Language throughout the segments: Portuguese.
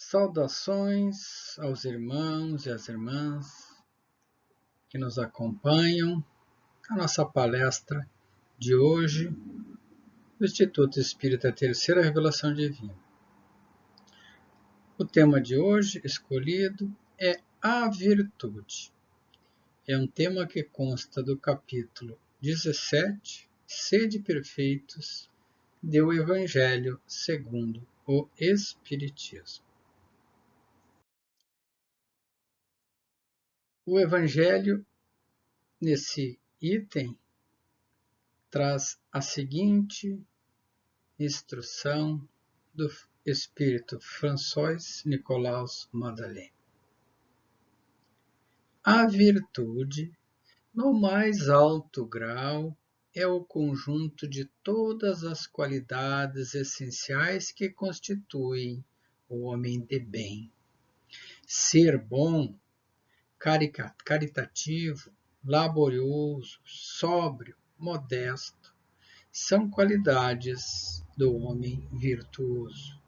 Saudações aos irmãos e às irmãs que nos acompanham na nossa palestra de hoje do Instituto Espírita Terceira Revelação Divina. O tema de hoje escolhido é a virtude. É um tema que consta do capítulo 17, Sede Perfeitos, do Evangelho segundo o Espiritismo. O Evangelho, nesse item, traz a seguinte instrução do Espírito François Nicolaus Madeleine. A virtude, no mais alto grau, é o conjunto de todas as qualidades essenciais que constituem o homem de bem. Ser bom, caritativo, laborioso, sóbrio, modesto, são qualidades do homem virtuoso.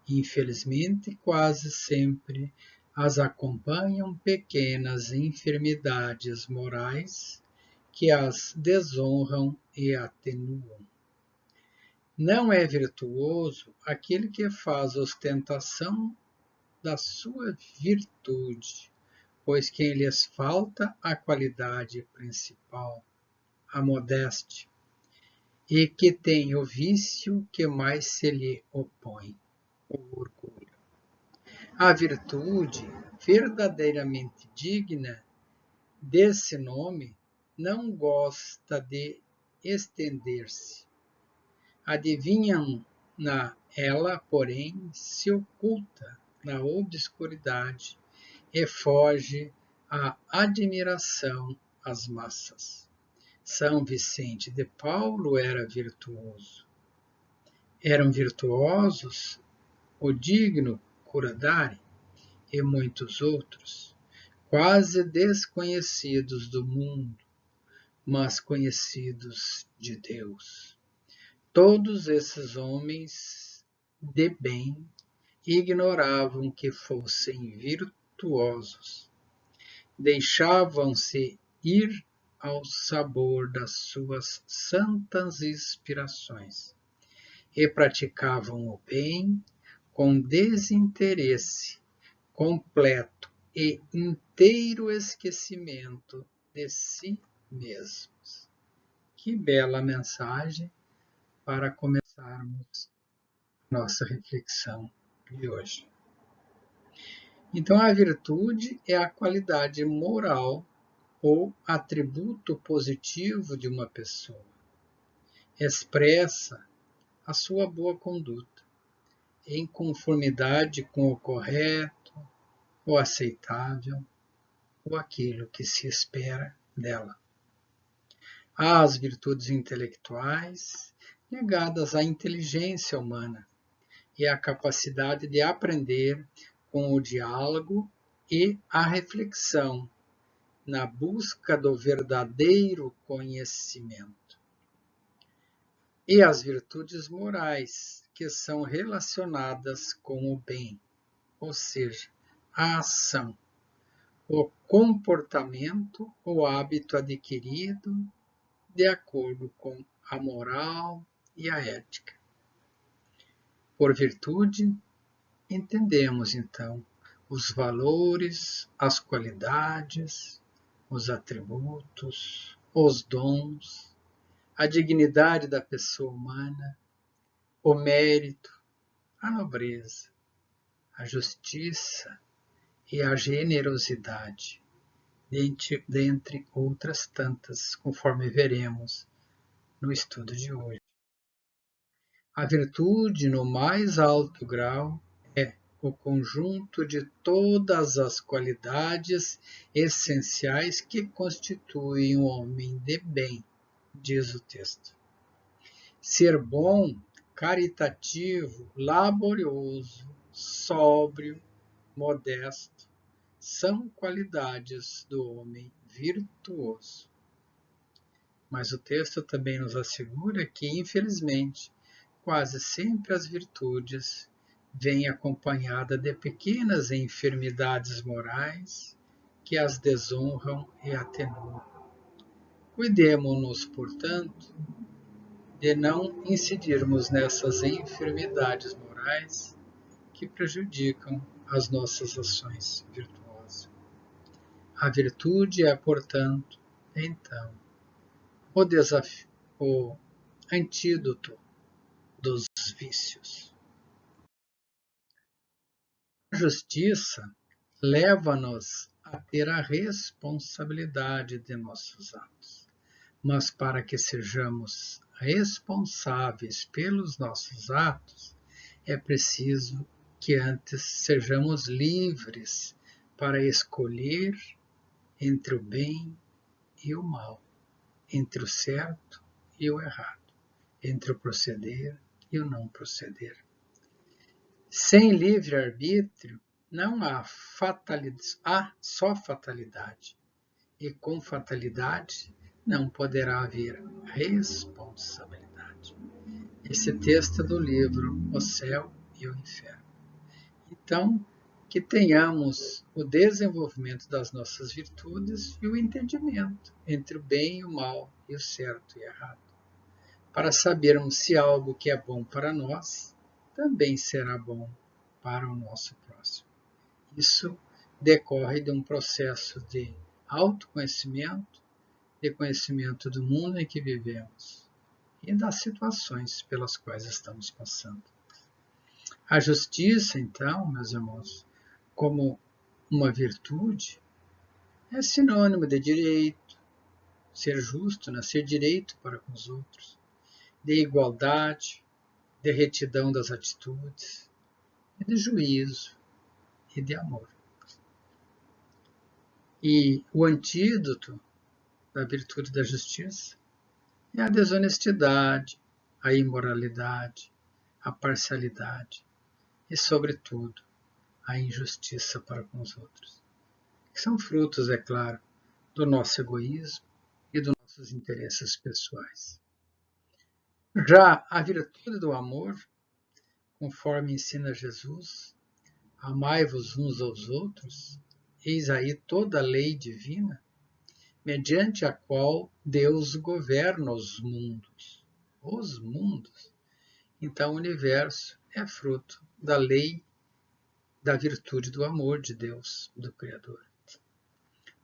Infelizmente, quase sempre as acompanham pequenas enfermidades morais que as desonram e atenuam. Não é virtuoso aquele que faz ostentação da sua virtude, pois quem lhes falta a qualidade principal, a modéstia, e que tem o vício que mais se lhe opõe, o orgulho. A virtude verdadeiramente digna desse nome não gosta de estender-se. Adivinham-na ela, porém, se oculta na obscuridade e foge à admiração às massas. São Vicente de Paulo era virtuoso. Eram virtuosos o digno Curadari e muitos outros, quase desconhecidos do mundo, mas conhecidos de Deus. Todos esses homens de bem ignoravam que fossem virtuosos. Deixavam-se ir ao sabor das suas santas inspirações e praticavam o bem com desinteresse, completo e inteiro esquecimento de si mesmos. Que bela mensagem para começarmos nossa reflexão de hoje. Então, a virtude é a qualidade moral ou atributo positivo de uma pessoa. Expressa a sua boa conduta, em conformidade com o correto, o aceitável, ou aquilo que se espera dela. Há as virtudes intelectuais, ligadas à inteligência humana e à capacidade de aprender com o diálogo e a reflexão, na busca do verdadeiro conhecimento. E as virtudes morais, que são relacionadas com o bem, ou seja, a ação, o comportamento ou hábito adquirido de acordo com a moral e a ética. Por virtude, entendemos então os valores, as qualidades, os atributos, os dons, a dignidade da pessoa humana, o mérito, a nobreza, a justiça e a generosidade, dentre outras tantas, conforme veremos no estudo de hoje. A virtude, no mais alto grau, é o conjunto de todas as qualidades essenciais que constituem o homem de bem, diz o texto. Ser bom, caritativo, laborioso, sóbrio, modesto, são qualidades do homem virtuoso. Mas o texto também nos assegura que, infelizmente, quase sempre as virtudes vem acompanhada de pequenas enfermidades morais que as desonram e atenuam. Cuidemo-nos, portanto, de não incidirmos nessas enfermidades morais que prejudicam as nossas ações virtuosas. A virtude é, portanto, então, o antídoto dos vícios. A justiça leva-nos a ter a responsabilidade de nossos atos. Mas para que sejamos responsáveis pelos nossos atos, é preciso que antes sejamos livres para escolher entre o bem e o mal, entre o certo e o errado, entre o proceder e o não proceder. Sem livre-arbítrio, não há fatalidade, há só fatalidade. E com fatalidade não poderá haver responsabilidade. Esse texto é do livro O Céu e o Inferno. Então, que tenhamos o desenvolvimento das nossas virtudes e o entendimento entre o bem e o mal, e o certo e o errado, para sabermos se algo que é bom para nós também será bom para o nosso próximo. Isso decorre de um processo de autoconhecimento, de conhecimento do mundo em que vivemos e das situações pelas quais estamos passando. A justiça, então, meus irmãos, como uma virtude, é sinônimo de direito, ser justo, ser direito para com os outros, de igualdade, de retidão das atitudes, de juízo e de amor. E o antídoto da virtude da justiça é a desonestidade, a imoralidade, a parcialidade e, sobretudo, a injustiça para com os outros, que são frutos, é claro, do nosso egoísmo e dos nossos interesses pessoais. Já a virtude do amor, conforme ensina Jesus, amai-vos uns aos outros, eis aí toda a lei divina, mediante a qual Deus governa os mundos. Os mundos. Então o universo é fruto da lei, da virtude do amor de Deus, do Criador.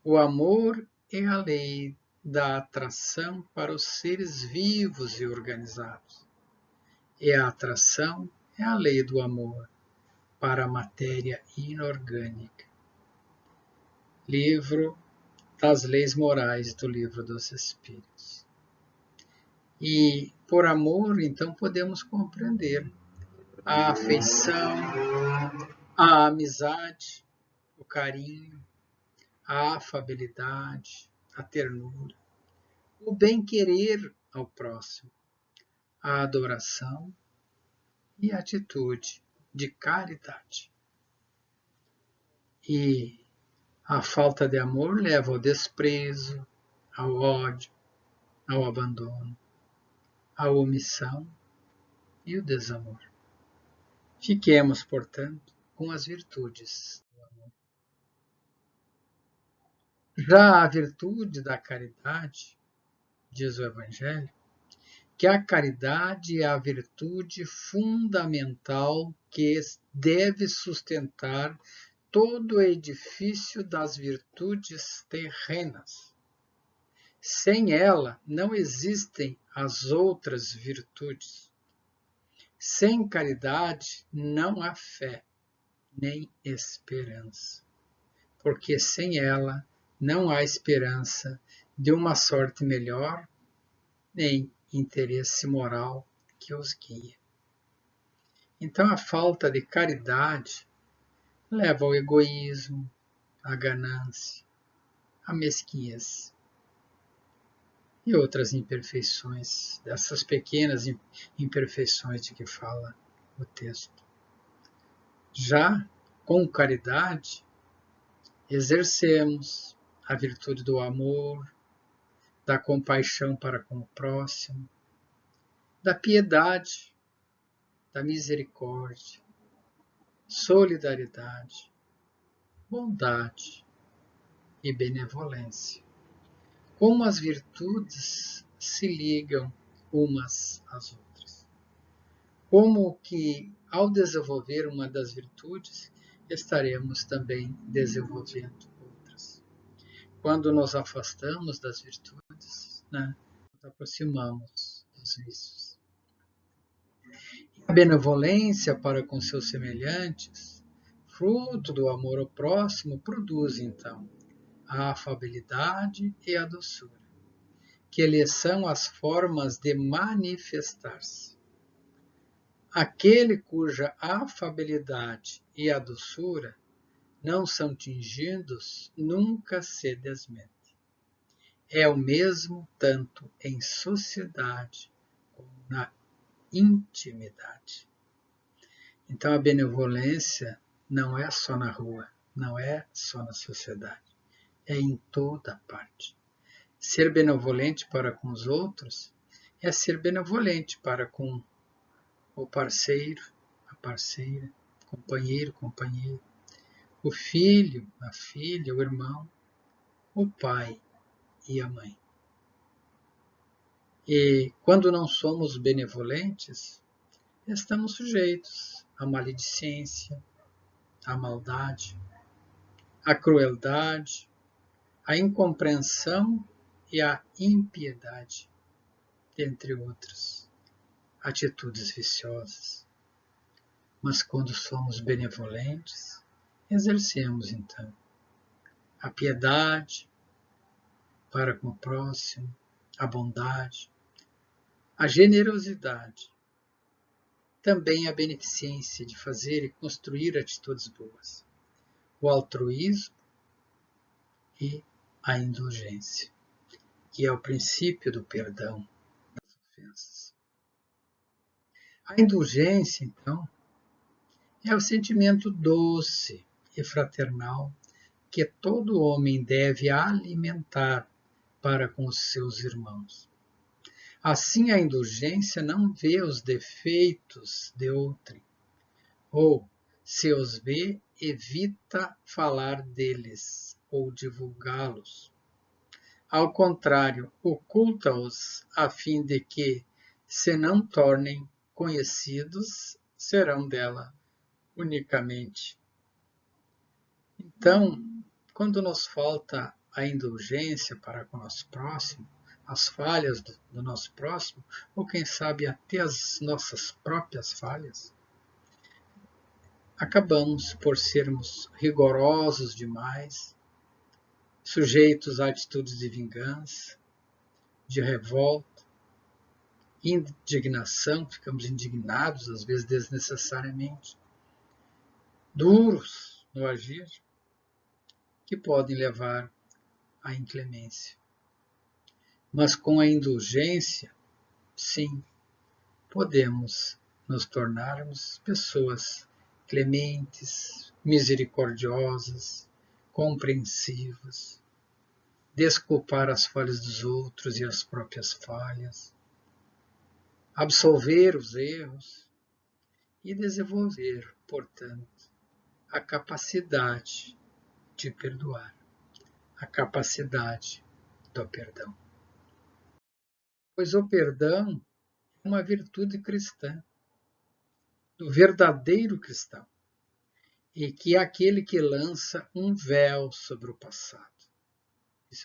O amor é a lei da atração para os seres vivos e organizados. E a atração é a lei do amor para a matéria inorgânica. Livro das Leis Morais do Livro dos Espíritos. E por amor, então, podemos compreender a afeição, a amizade, o carinho, a afabilidade, a ternura, o bem-querer ao próximo, a adoração e a atitude de caridade. E a falta de amor leva ao desprezo, ao ódio, ao abandono, à omissão e o desamor. Fiquemos, portanto, com as virtudes do amor. Já a virtude da caridade, diz o Evangelho, que a caridade é a virtude fundamental que deve sustentar todo o edifício das virtudes terrenas. Sem ela não existem as outras virtudes. Sem caridade não há fé, nem esperança, porque sem ela não há esperança de uma sorte melhor, nem interesse moral que os guia. Então a falta de caridade leva ao egoísmo, à ganância, à mesquinhez e outras imperfeições, dessas pequenas imperfeições de que fala o texto. Já com caridade, exercemos a virtude do amor, da compaixão para com o próximo, da piedade, da misericórdia, solidariedade, bondade e benevolência. Como as virtudes se ligam umas às outras. Como que, ao desenvolver uma das virtudes, estaremos também desenvolvendo outras. Quando nos afastamos das virtudes, nos aproximamos dos vícios. A benevolência para com seus semelhantes, fruto do amor ao próximo, produz, então, a afabilidade e a doçura, que lhes são as formas de manifestar-se. Aquele cuja afabilidade e a doçura não são tingidos nunca se desmente. É o mesmo tanto em sociedade como na intimidade. Então a benevolência não é só na rua, não é só na sociedade, é em toda parte. Ser benevolente para com os outros é ser benevolente para com o parceiro, a parceira, companheiro, companheira, o filho, a filha, o irmão, o pai e a mãe. E quando não somos benevolentes, estamos sujeitos à maledicência, à maldade, à crueldade, à incompreensão e à impiedade, entre outras atitudes viciosas. Mas quando somos benevolentes, exercemos então a piedade para com o próximo, a bondade, a generosidade, também a beneficência de fazer e construir atitudes boas, o altruísmo e a indulgência, que é o princípio do perdão das ofensas. A indulgência, então, é o sentimento doce e fraternal que todo homem deve alimentar para com os seus irmãos. Assim, a indulgência não vê os defeitos de outrem, ou, se os vê, evita falar deles ou divulgá-los. Ao contrário, oculta-os a fim de que, se não tornem conhecidos, serão dela unicamente. Então, quando nos falta a indulgência para com o nosso próximo, as falhas do nosso próximo, ou quem sabe até as nossas próprias falhas, acabamos por sermos rigorosos demais, sujeitos a atitudes de vingança, de revolta, indignação, ficamos indignados, às vezes desnecessariamente, duros no agir, que podem levar à inclemência. Mas com a indulgência, sim, podemos nos tornarmos pessoas clementes, misericordiosas, compreensivas, desculpar as falhas dos outros e as próprias falhas, absolver os erros e desenvolver, portanto, a capacidade de perdoar, a capacidade do perdão. Pois o perdão é uma virtude cristã, do verdadeiro cristão, e que é aquele que lança um véu sobre o passado,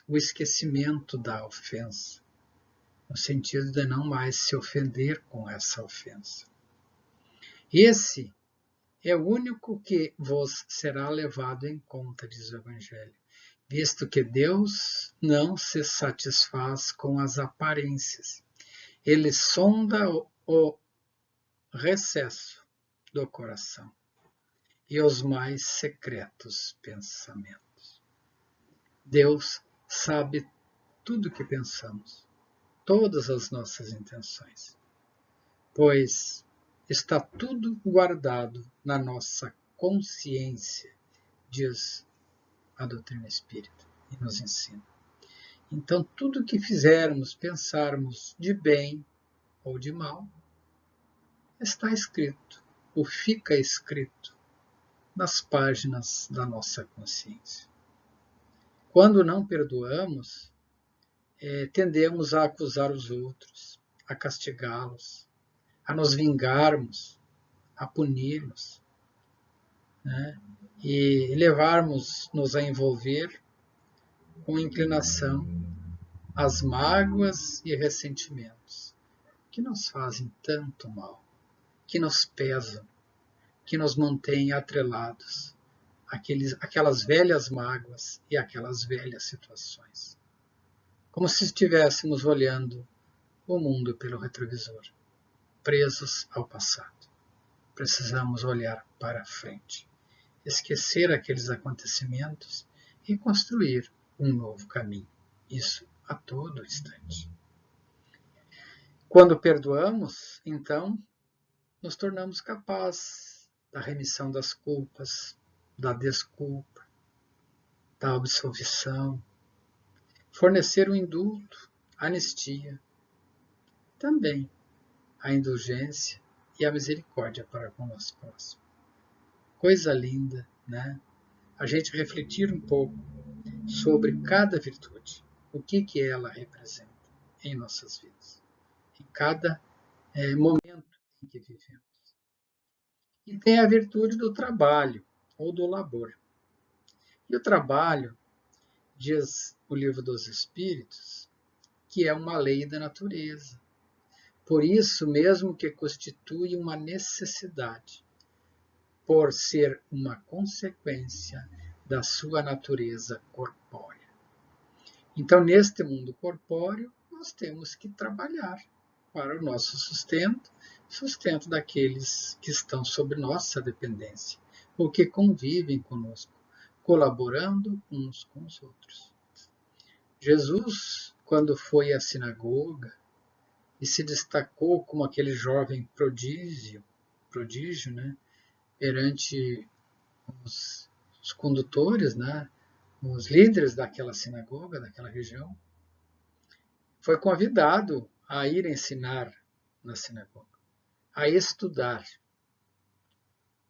o esquecimento da ofensa, no sentido de não mais se ofender com essa ofensa. Esse é o único que vos será levado em conta, diz o Evangelho, visto que Deus não se satisfaz com as aparências. Ele sonda o recesso do coração e os mais secretos pensamentos. Deus sabe tudo o que pensamos, todas as nossas intenções, pois está tudo guardado na nossa consciência, diz a doutrina espírita e nos ensina. Então, tudo que fizermos, pensarmos de bem ou de mal, está escrito, ou fica escrito nas páginas da nossa consciência. Quando não perdoamos, tendemos a acusar os outros, a castigá-los, a nos vingarmos, a puni-los, né? E levarmos-nos a envolver com inclinação às mágoas e ressentimentos que nos fazem tanto mal, que nos pesam, que nos mantêm atrelados àquelas velhas mágoas e àquelas velhas situações. Como se estivéssemos olhando o mundo pelo retrovisor, presos ao passado. Precisamos olhar para frente, esquecer aqueles acontecimentos e construir um novo caminho. Isso a todo instante. Quando perdoamos, então, nos tornamos capazes da remissão das culpas, da desculpa, da absolvição, fornecer o indulto, a anistia, também a indulgência e a misericórdia para com o nosso próximo. Coisa linda, né? A gente refletir um pouco sobre cada virtude, o que ela representa em nossas vidas, em cada momento em que vivemos. E tem a virtude do trabalho, ou do labor. E o trabalho, diz o Livro dos Espíritos, que é uma lei da natureza. Por isso mesmo que constitui uma necessidade, por ser uma consequência da sua natureza corpórea. Então, neste mundo corpóreo, nós temos que trabalhar para o nosso sustento daqueles que estão sob nossa dependência, ou que convivem conosco, colaborando uns com os outros. Jesus, quando foi à sinagoga e se destacou como aquele jovem prodígio, né, perante os condutores, né, os líderes daquela sinagoga, daquela região, foi convidado a ir ensinar na sinagoga, a estudar.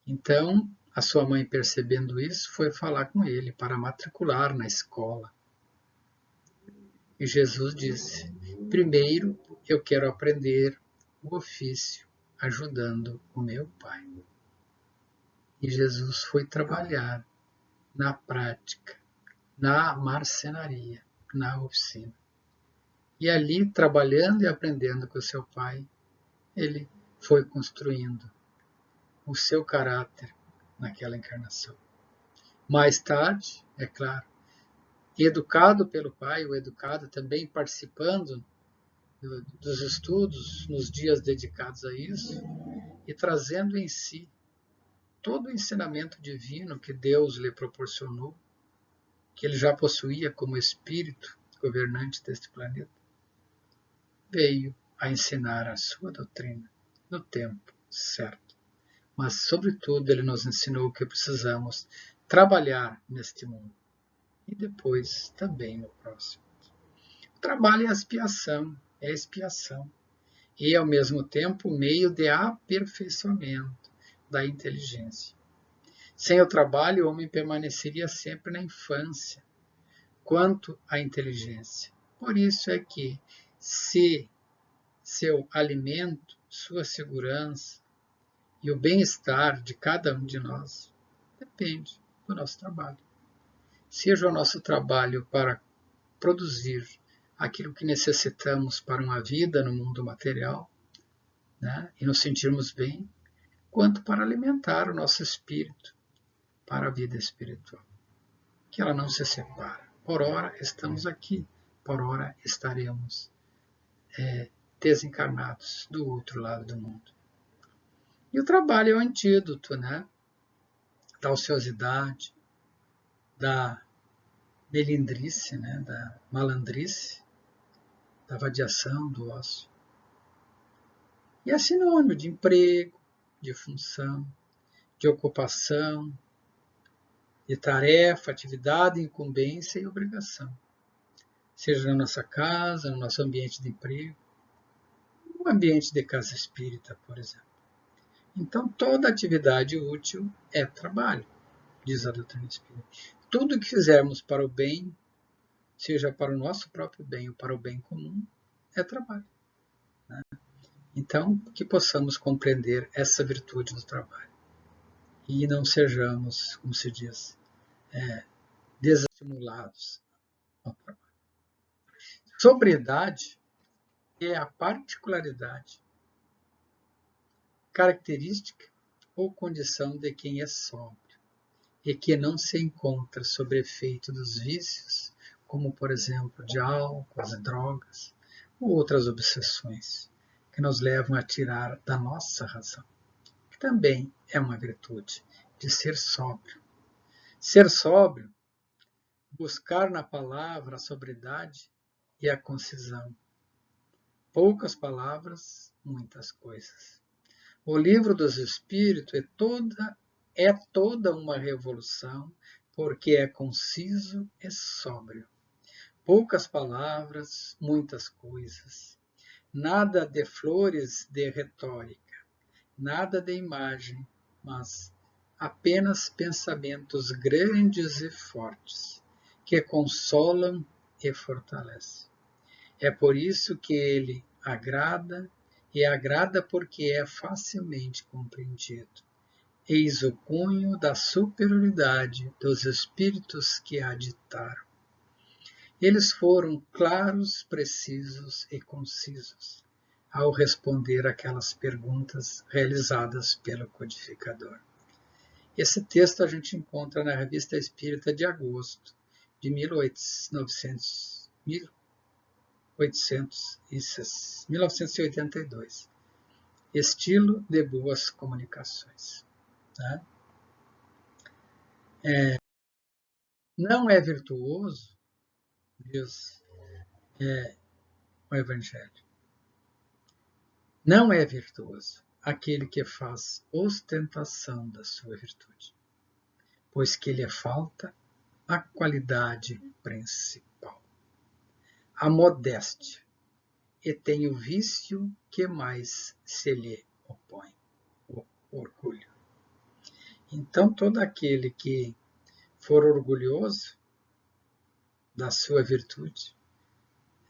Então, a sua mãe, percebendo isso, foi falar com ele para matricular na escola. E Jesus disse: primeiro eu quero aprender o ofício ajudando o meu pai. E Jesus foi trabalhar na prática, na marcenaria, na oficina. E ali, trabalhando e aprendendo com o seu pai, ele foi construindo o seu caráter naquela encarnação. Mais tarde, é claro, educado pelo pai, o educado também participando dos estudos nos dias dedicados a isso e trazendo em si todo o ensinamento divino que Deus lhe proporcionou, que ele já possuía como espírito governante deste planeta, veio a ensinar a sua doutrina no tempo certo. Mas, sobretudo, ele nos ensinou que precisamos trabalhar neste mundo e depois também no próximo. O trabalho é expiação e, ao mesmo tempo, meio de aperfeiçoamento da inteligência. Sem o trabalho, o homem permaneceria sempre na infância, quanto à inteligência. Por isso é que, se seu alimento, sua segurança e o bem-estar de cada um de nós depende do nosso trabalho. Seja o nosso trabalho para produzir aquilo que necessitamos para uma vida no mundo material, né, e nos sentirmos bem, quanto para alimentar o nosso espírito para a vida espiritual. Que ela não se separa. Por ora estamos aqui, por ora estaremos desencarnados do outro lado do mundo. E o trabalho é o antídoto, né, da ociosidade, da melindrice, né, da malandrice, da vadiação do ócio. E é sinônimo de emprego, de função, de ocupação, de tarefa, atividade, incumbência e obrigação. Seja na nossa casa, no nosso ambiente de emprego, no ambiente de casa espírita, por exemplo. Então, toda atividade útil é trabalho. diz a doutrina espírita. Tudo que fizermos para o bem, seja para o nosso próprio bem ou para o bem comum, é trabalho. Né? Então, que possamos compreender essa virtude do trabalho. E não sejamos, como se diz, desestimulados ao trabalho. Sobriedade é a particularidade, característica ou condição de quem é sóbrio e que não se encontra sob efeito dos vícios, como, por exemplo, de álcool, de drogas ou outras obsessões que nos levam a tirar da nossa razão, que também é uma virtude de ser sóbrio. Ser sóbrio, buscar na palavra a sobriedade e a concisão. Poucas palavras, muitas coisas. O livro dos Espíritos é toda uma revolução, porque é conciso e sóbrio. Poucas palavras, muitas coisas. Nada de flores de retórica, nada de imagem, mas apenas pensamentos grandes e fortes, que consolam e fortalecem. É por isso que ele agrada, e agrada porque é facilmente compreendido. Eis o cunho da superioridade dos espíritos que a ditaram. Eles foram claros, precisos e concisos ao responder aquelas perguntas realizadas pelo codificador. Esse texto a gente encontra na Revista Espírita de agosto de 1982. Estilo de boas comunicações. Tá? Não é virtuoso, diz o Evangelho, não é virtuoso aquele que faz ostentação da sua virtude, pois que lhe falta a qualidade principal, a modéstia, e tem o vício que mais se lhe opõe, o orgulho. Então, todo aquele que for orgulhoso da sua virtude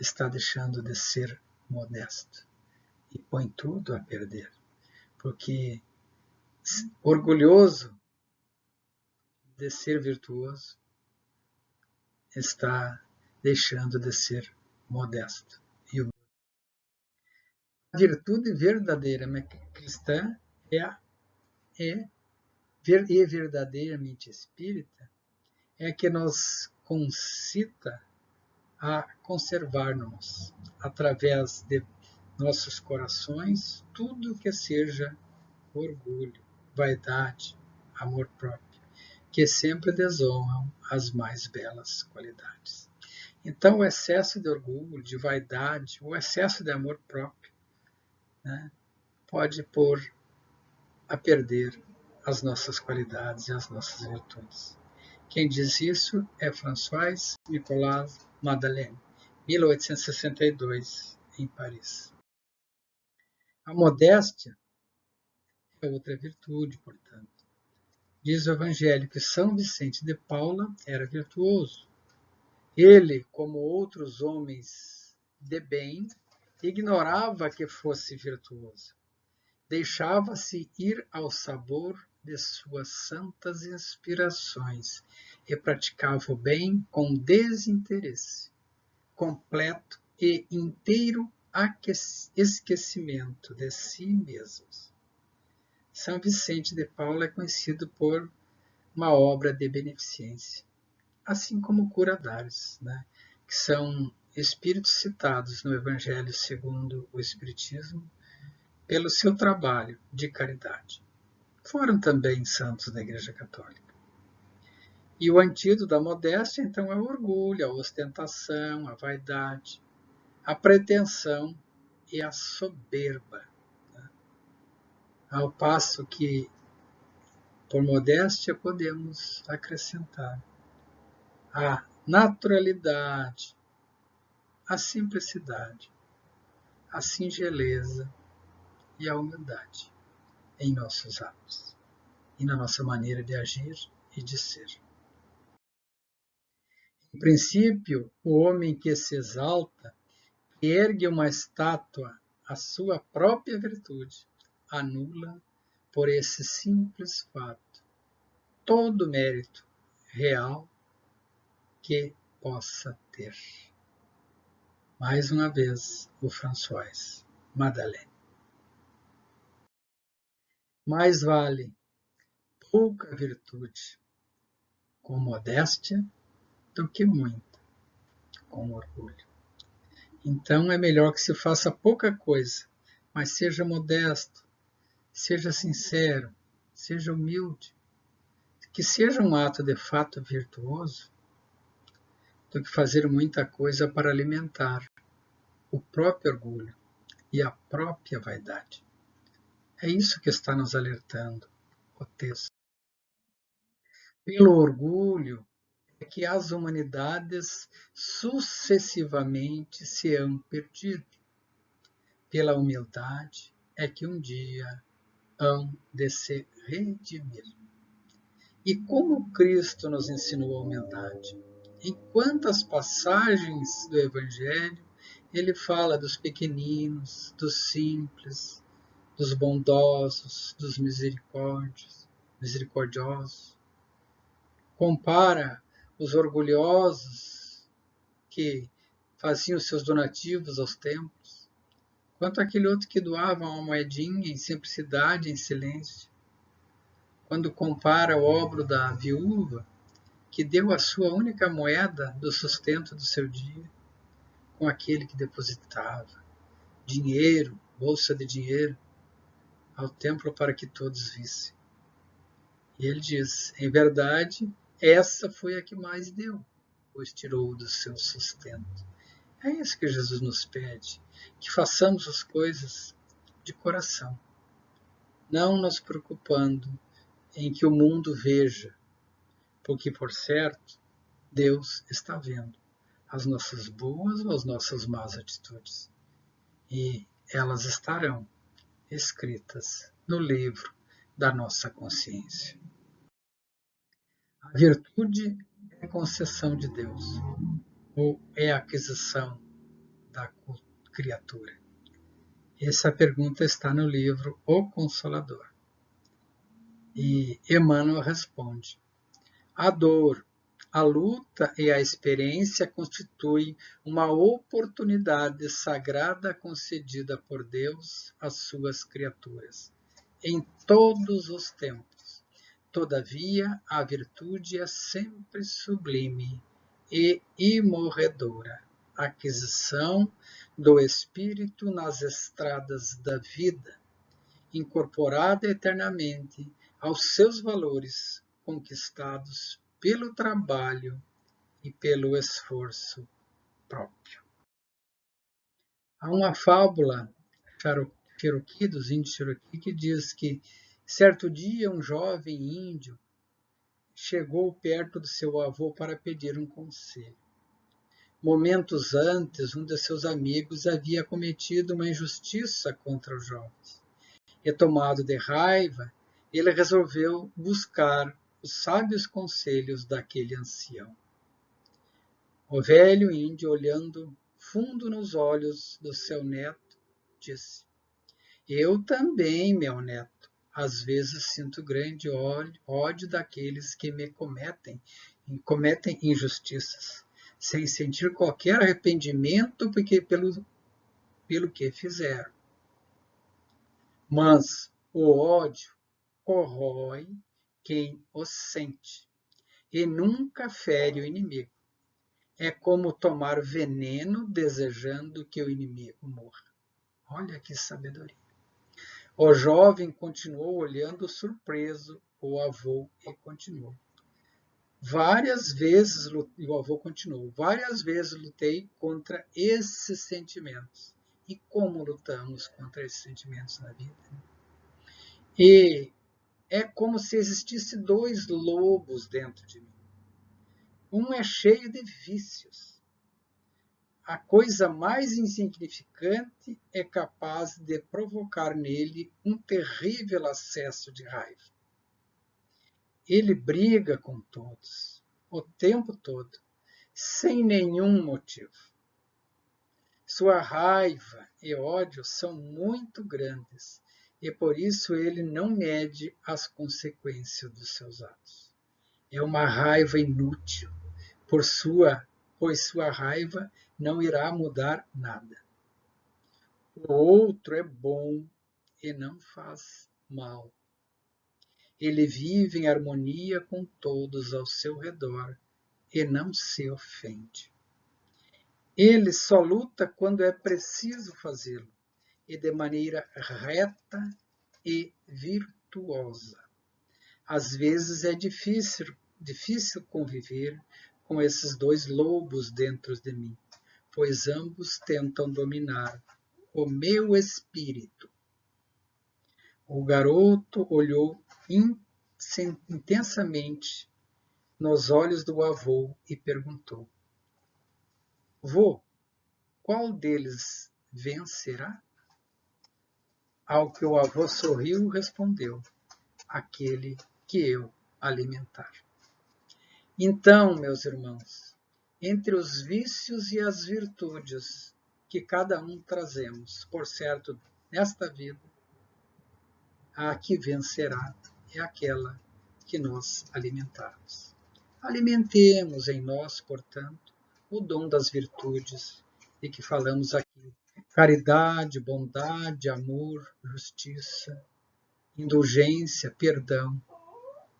está deixando de ser modesto e põe tudo a perder, porque orgulhoso de ser virtuoso está deixando de ser modesto. E a virtude verdadeiramente cristã e verdadeiramente espírita é que nos concita a conservar-nos, através de nossos corações, tudo que seja orgulho, vaidade, amor próprio, que sempre desonram as mais belas qualidades. Então, o excesso de orgulho, de vaidade, o excesso de amor próprio, né, pode pôr a perder as nossas qualidades e as nossas virtudes. Quem diz isso é François Nicolas Madeleine, 1862, em Paris. A modéstia é outra virtude, portanto. Diz o Evangelho que São Vicente de Paula era virtuoso. Ele, como outros homens de bem, ignorava que fosse virtuoso. Deixava-se ir ao sabor de suas santas inspirações e praticava o bem com desinteresse, completo e inteiro esquecimento de si mesmos. São Vicente de Paula é conhecido por uma obra de beneficência, assim como Curadários, né, que são espíritos citados no Evangelho segundo o Espiritismo pelo seu trabalho de caridade. Foram também santos da Igreja Católica. E o antídoto da modéstia, então, é o orgulho, a ostentação, a vaidade, a pretensão e a soberba. Né? Ao passo que, por modéstia, podemos acrescentar a naturalidade, a simplicidade, a singeleza e a humildade em nossos atos e na nossa maneira de agir e de ser. Em princípio, o homem que se exalta, que ergue uma estátua à sua própria virtude, anula, por esse simples fato, todo mérito real que possa ter. Mais uma vez, o François Madeleine. Mais vale pouca virtude com modéstia do que muita com orgulho. Então é melhor que se faça pouca coisa, mas seja modesto, seja sincero, seja humilde, que seja um ato de fato virtuoso, do que fazer muita coisa para alimentar o próprio orgulho e a própria vaidade. É isso que está nos alertando o texto. Pelo orgulho é que as humanidades sucessivamente se hão perdido. Pela humildade é que um dia hão de se redimir. E como Cristo nos ensinou a humildade? Em quantas passagens do Evangelho ele fala dos pequeninos, dos simples, dos bondosos, dos misericordiosos. Compara os orgulhosos que faziam seus donativos aos templos, quanto aquele outro que doava uma moedinha em simplicidade, em silêncio. Quando compara o obro da viúva, que deu a sua única moeda do sustento do seu dia, com aquele que depositava dinheiro, bolsa de dinheiro, ao templo para que todos vissem. E ele diz, em verdade, essa foi a que mais deu, pois tirou do seu sustento. É isso que Jesus nos pede, que façamos as coisas de coração, não nos preocupando em que o mundo veja, porque, por certo, Deus está vendo as nossas boas ou as nossas más atitudes. E elas estarão escritas no livro da nossa consciência. A virtude é concessão de Deus, ou é aquisição da criatura? Essa pergunta está no livro O Consolador. E Emmanuel responde: a dor, a luta e a experiência constituem uma oportunidade sagrada concedida por Deus às suas criaturas, em todos os tempos. Todavia, a virtude é sempre sublime e imorredora, aquisição do espírito nas estradas da vida, incorporada eternamente aos seus valores conquistados pelo trabalho e pelo esforço próprio. Há uma fábula Cherokee, dos índios Cherokee, que diz que certo dia um jovem índio chegou perto do seu avô para pedir um conselho. Momentos antes, um de seus amigos havia cometido uma injustiça contra os jovens. E, tomado de raiva, ele resolveu buscar os sábios conselhos daquele ancião. O velho índio, olhando fundo nos olhos do seu neto, disse: eu também, meu neto, às vezes sinto grande ódio daqueles que me cometem injustiças, sem sentir qualquer arrependimento pelo que fizeram. Mas o ódio corrói quem o sente e nunca fere o inimigo. É como tomar veneno desejando que o inimigo morra. Olha que sabedoria. O jovem continuou olhando surpreso o avô e continuou. Várias vezes lutei contra esses sentimentos. E como lutamos contra esses sentimentos na vida? E é como se existisse dois lobos dentro de mim. Um é cheio de vícios. A coisa mais insignificante é capaz de provocar nele um terrível acesso de raiva. Ele briga com todos, o tempo todo, sem nenhum motivo. Sua raiva e ódio são muito grandes e por isso ele não mede as consequências dos seus atos. É uma raiva inútil, pois sua raiva não irá mudar nada. O outro é bom e não faz mal. Ele vive em harmonia com todos ao seu redor e não se ofende. Ele só luta quando é preciso fazê-lo, e de maneira reta e virtuosa. Às vezes é difícil conviver com esses dois lobos dentro de mim, pois ambos tentam dominar o meu espírito. O garoto olhou intensamente nos olhos do avô e perguntou: Vô, qual deles vencerá? Ao que o avô sorriu e respondeu: aquele que eu alimentar. Então, meus irmãos, entre os vícios e as virtudes que cada um trazemos, por certo, nesta vida, a que vencerá é aquela que nós alimentarmos. Alimentemos em nós, portanto, o dom das virtudes de que falamos aqui: caridade, bondade, amor, justiça, indulgência, perdão,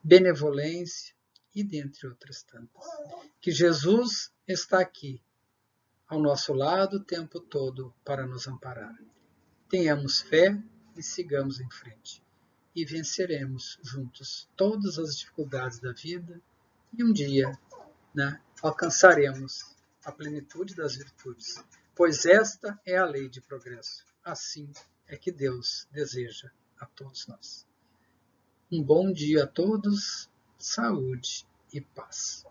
benevolência e dentre outras tantas. Que Jesus está aqui, ao nosso lado o tempo todo para nos amparar. Tenhamos fé e sigamos em frente. E venceremos juntos todas as dificuldades da vida e um dia, alcançaremos a plenitude das virtudes, pois esta é a lei de progresso. Assim é que Deus deseja a todos nós. Um bom dia a todos, saúde e paz.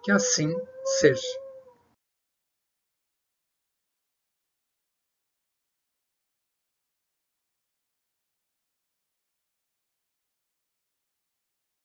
Que assim seja.